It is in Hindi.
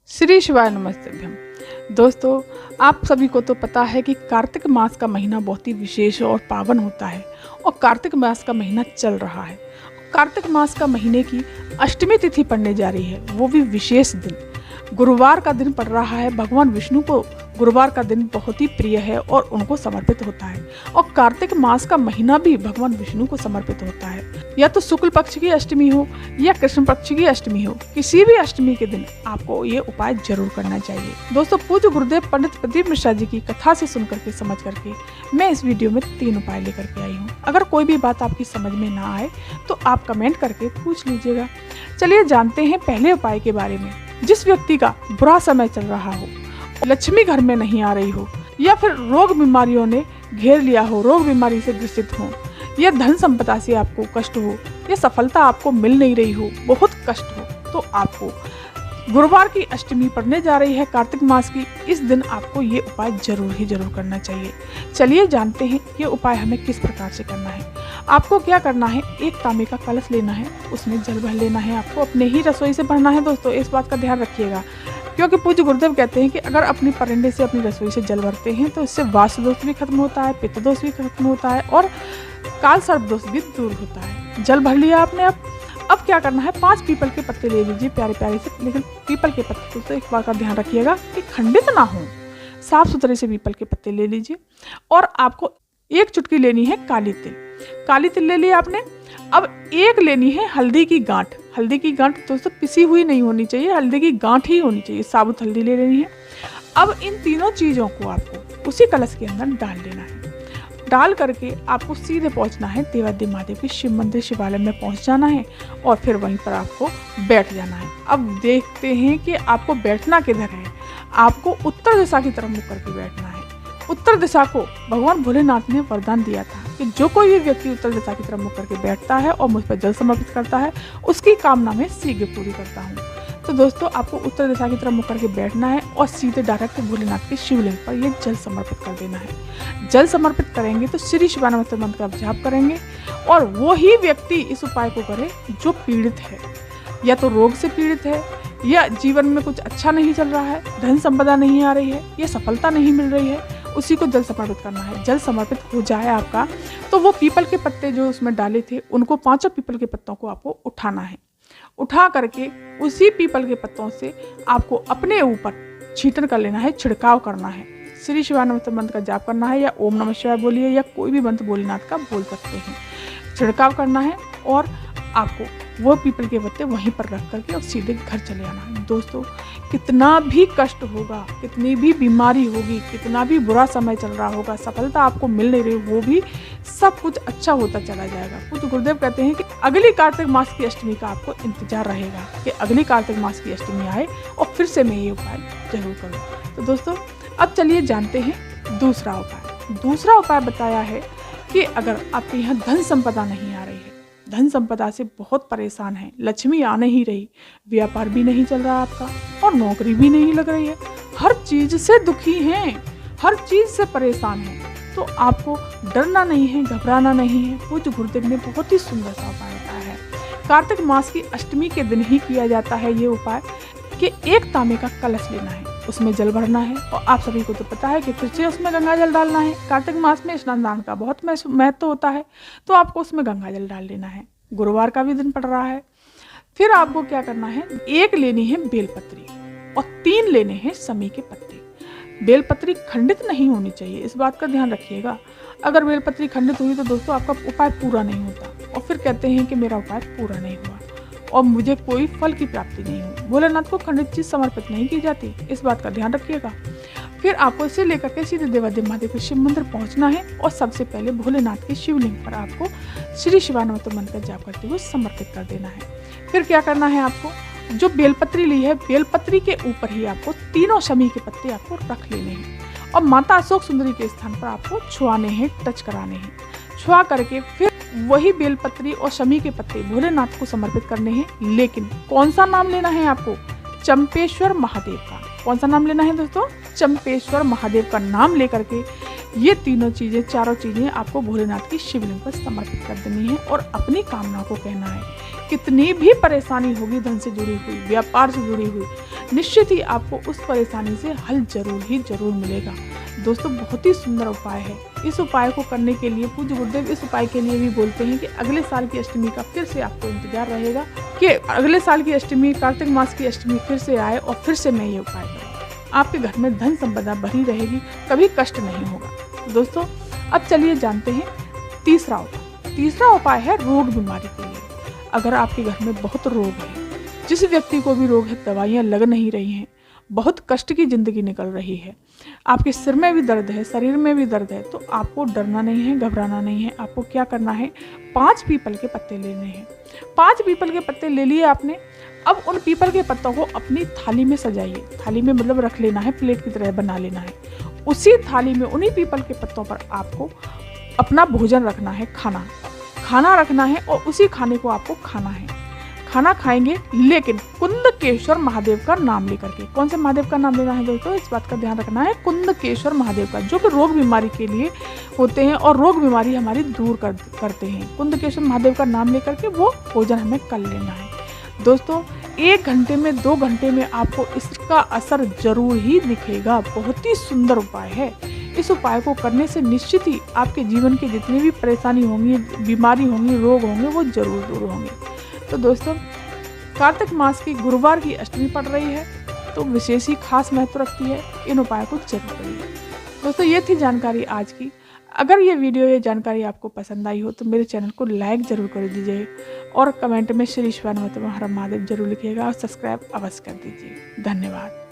श्री शिवाय नमस्तभ्यम। दोस्तों, आप सभी को तो पता है कि कार्तिक मास का महीना बहुत ही विशेष और पावन होता है और कार्तिक मास का महीना चल रहा है। कार्तिक मास का महीने की अष्टमी तिथि पड़ने जा रही है, वो भी विशेष दिन गुरुवार का दिन पड़ रहा है। भगवान विष्णु को गुरुवार का दिन बहुत ही प्रिय है और उनको समर्पित होता है और कार्तिक मास का महीना भी भगवान विष्णु को समर्पित होता है। या तो शुक्ल पक्ष की अष्टमी हो या कृष्ण पक्ष की अष्टमी हो, किसी भी अष्टमी के दिन आपको ये उपाय जरूर करना चाहिए। दोस्तों, पूज्य गुरुदेव पंडित प्रदीप मिश्रा जी की कथा से सुन करके समझ करके मैं इस वीडियो में 3 उपाय लेकर के आई हूँ। अगर कोई भी बात आपकी समझ में ना आए तो आप कमेंट करके पूछ लीजिएगा। चलिए जानते हैं पहले उपाय के बारे में। जिस व्यक्ति का बुरा समय चल रहा हो, लक्ष्मी घर में नहीं आ रही हो, या फिर रोग बीमारियों ने घेर लिया हो, रोग बीमारी से ग्रसित हो, या धन संपदा से आपको कष्ट हो, या सफलता आपको मिल नहीं रही हो, बहुत कष्ट हो, तो आपको गुरुवार की अष्टमी पड़ने जा रही है कार्तिक मास की। इस दिन आपको ये उपाय जरूर करना चाहिए। चलिए जानते हैं ये उपाय हमें किस प्रकार से करना है। आपको क्या करना है, एक तांबे का कलश लेना है, उसमें जल भर लेना है। आपको अपने ही रसोई से भरना है। दोस्तों, इस बात का ध्यान रखिएगा, क्योंकि पूज्य गुरुदेव कहते हैं कि अगर अपनी परंडे से अपनी रसोई से जल भरते हैं तो इससे वास्तु दोष भी खत्म होता है, पित्त दोष भी खत्म होता है और काल सर्प दोष भी दूर होता है। जल भर लिया आपने। अब क्या करना है, 5 पीपल के पत्ते ले लीजिए, प्यारे प्यारे से। लेकिन पीपल के पत्ते तो एक बात का ध्यान रखिएगा कि खंडित ना हो, साफ सुथरे से पीपल के पत्ते ले लीजिए। और आपको 1 चुटकी लेनी है काली तिल। काली तिल ले ली आपने। अब 1 लेनी है हल्दी की गांठ। हल्दी की गांठ दोस्तों पिसी हुई नहीं होनी चाहिए, हल्दी की गांठ ही होनी चाहिए। साबुत हल्दी ले लेनी है। अब इन तीनों चीजों को आपको उसी कलश के अंदर डाल लेना है। डाल करके आपको सीधे पहुंचना है देवादिदेव महादेव के शिव मंदिर शिवालय में पहुंच जाना है और फिर वहीं पर आपको बैठ जाना है। अब देखते हैं कि आपको बैठना किधर है। आपको उत्तर दिशा की तरफ मुख करके बैठना है। उत्तर दिशा को भगवान भोलेनाथ ने वरदान दिया था कि जो कोई भी व्यक्ति उत्तर दिशा की तरफ मुख करके बैठता है और मुझ पर जल समर्पित करता है, उसकी कामना मैं शीघ्र पूरी करता हूँ। तो दोस्तों, आपको उत्तर दिशा की तरफ मुख करके बैठना है और सीधे डायरेक्ट भोलेनाथ के शिवलिंग पर ये जल समर्पित कर देना है। जल समर्पित करेंगे तो श्री शिवाय नमस्ते मंत्र का जाप करेंगे और वो ही व्यक्ति इस उपाय को करे जो पीड़ित है, या तो रोग से पीड़ित है, या जीवन में कुछ अच्छा नहीं चल रहा है, धन संपदा नहीं आ रही है, या सफलता नहीं मिल रही है, उसी को जल समर्पित करना है। जल समर्पित हो जाए आपका तो वो पीपल के पत्ते जो उसमें डाले थे, उनको 5 पीपल के पत्तों को आपको उठाना है। उठा करके उसी पीपल के पत्तों से आपको अपने ऊपर छींटन कर लेना है, छिड़काव करना है। श्री शिवाय नमस्ते मंत्र का जाप करना है, या ओम नमः शिवाय बोलिए, या कोई भी मंत्र भोलेनाथ का बोल सकते हैं। छिड़काव करना है और आपको वो पीपल के पत्ते वहीं पर रख करके और सीधे घर चले आना है। दोस्तों, कितना भी कष्ट होगा, कितनी भी बीमारी होगी, कितना भी बुरा समय चल रहा होगा, सफलता आपको मिल नहीं रही, वो भी सब कुछ अच्छा होता चला जाएगा। कुछ गुरुदेव कहते हैं कि अगली कार्तिक मास की अष्टमी का आपको इंतजार रहेगा कि अगली कार्तिक मास की अष्टमी आए और फिर से मैं ये उपाय जरूर करूँ। तो दोस्तों, अब चलिए जानते हैं दूसरा उपाय। दूसरा उपाय बताया है कि अगर आपके यहाँ धन संपदा नहीं आ रही है, धन संपदा से बहुत परेशान है, लक्ष्मी आ नहीं रही, व्यापार भी नहीं चल रहा आपका और नौकरी भी नहीं लग रही है, हर चीज से दुखी हैं, हर चीज से परेशान हैं, तो आपको डरना नहीं है, घबराना नहीं है। पूज्य गुरुदेव ने बहुत ही सुंदर सा उपाय बताया है। कार्तिक मास की अष्टमी के दिन ही किया जाता है ये उपाय कि 1 तांबे का कलश लेना है, उसमें जल भरना है और आप सभी को तो पता है कि फिर से उसमें गंगा जल डालना है। कार्तिक मास में स्नान दान का बहुत महत्व होता है, तो आपको उसमें गंगा जल डाल लेना है। गुरुवार का भी दिन पड़ रहा है। फिर आपको क्या करना है, 1 लेनी है बेलपत्री और 3 लेने हैं समी के पत्ते। बेलपत्री खंडित नहीं होनी चाहिए, इस बात का ध्यान रखिएगा। अगर बेलपत्री खंडित हुई तो दोस्तों आपका उपाय पूरा नहीं होता और फिर कहते हैं कि मेरा उपाय पूरा नहीं हुआ और मुझे कोई फल की प्राप्ति नहीं हुई। भोलेनाथ को खंडित चीज समर्पित नहीं की जाती, इस बात का ध्यान रखिएगा। फिर आपको इसे लेकर के सीधे देवादिदेव महादेव के शिव मंदिर पहुंचना है और सबसे पहले भोलेनाथ के शिवलिंग पर आपको श्री शिवाय नमस्ते मंत्र का जाप करते हुए समर्पित कर देना है। फिर क्या करना है, आपको जो बेलपत्री ली है, बेलपत्री के ऊपर ही आपको तीनों शमी के पत्ते आपको रख लेने हैं और माता अशोक सुंदरी के स्थान पर आपको छुआने हैं, टच कराने हैं। छुआ करके फिर वही बेलपत्री और शमी के पत्ते भोलेनाथ को समर्पित करने हैं। लेकिन कौन सा नाम लेना है आपको, चंपेश्वर महादेव का। कौन सा नाम लेना है दोस्तों, चंपेश्वर महादेव का नाम लेकर के ये चारों चीजें आपको भोलेनाथ की शिवलिंग पर समर्पित कर देनी है और अपनी कामना को कहना है कितनी भी परेशानी होगी धन से जुड़ी हुई, व्यापार से जुड़ी हुई, निश्चित ही आपको उस परेशानी से हल जरूर मिलेगा। दोस्तों बहुत ही सुंदर उपाय है। इस उपाय को करने के लिए पूज्य गुरुदेव इस उपाय के लिए भी बोलते हैं कि अगले साल की अष्टमी का फिर से आपको इंतजार रहेगा कि अगले साल की अष्टमी, कार्तिक मास की अष्टमी फिर से आए और फिर से मैं ये उपाय करूँ। आपके घर में धन संपदा भरी रहेगी, कभी कष्ट नहीं होगा। दोस्तों अब चलिए जानते हैं तीसरा उपाय। तीसरा उपाय है रोग बीमारी के लिए। अगर आपके घर में बहुत रोग है, जिस व्यक्ति को भी रोग है, दवाइयाँ लग नहीं रही हैं, बहुत कष्ट की जिंदगी निकल रही है, आपके सिर में भी दर्द है, शरीर में भी दर्द है, तो आपको डरना नहीं है, घबराना नहीं है। आपको क्या करना है, 5 पीपल के पत्ते लेने हैं। 5 पीपल के पत्ते ले लिए आपने। अब उन पीपल के पत्तों को अपनी थाली में सजाइए। थाली में मतलब रख लेना है, प्लेट की तरह बना लेना है। उसी थाली में उन्हीं पीपल के पत्तों पर आपको अपना भोजन रखना है, खाना रखना है और उसी खाने को आपको खाना है। खाना खाएंगे लेकिन कुंदकेश्वर महादेव का नाम लेकर के। कौन से महादेव का नाम लेना है दोस्तों, इस बात का ध्यान रखना है, कुंदकेश्वर महादेव का, जो कि रोग बीमारी के लिए होते हैं और रोग बीमारी हमारी दूर करते हैं। कुंदकेश्वर महादेव का नाम लेकर के वो भोजन हमें कर लेना है। दोस्तों 1 घंटे में, 2 घंटे में आपको इसका असर जरूर ही दिखेगा। बहुत ही सुंदर उपाय है। इस उपाय को करने से निश्चित ही आपके जीवन के जितनी भी परेशानी होंगी, बीमारी होंगी, रोग होंगे, वो जरूर दूर होंगे। तो दोस्तों कार्तिक मास की गुरुवार की अष्टमी पड़ रही है, तो विशेष ही खास महत्व रखती है। इन उपायों को जरूर करिए। दोस्तों ये थी जानकारी आज की। अगर ये वीडियो, ये जानकारी आपको पसंद आई हो तो मेरे चैनल को लाइक जरूर कर दीजिए और कमेंट में श्री शिवानंद हर महादेव जरूर लिखिएगा और सब्सक्राइब अवश्य कर दीजिए। धन्यवाद।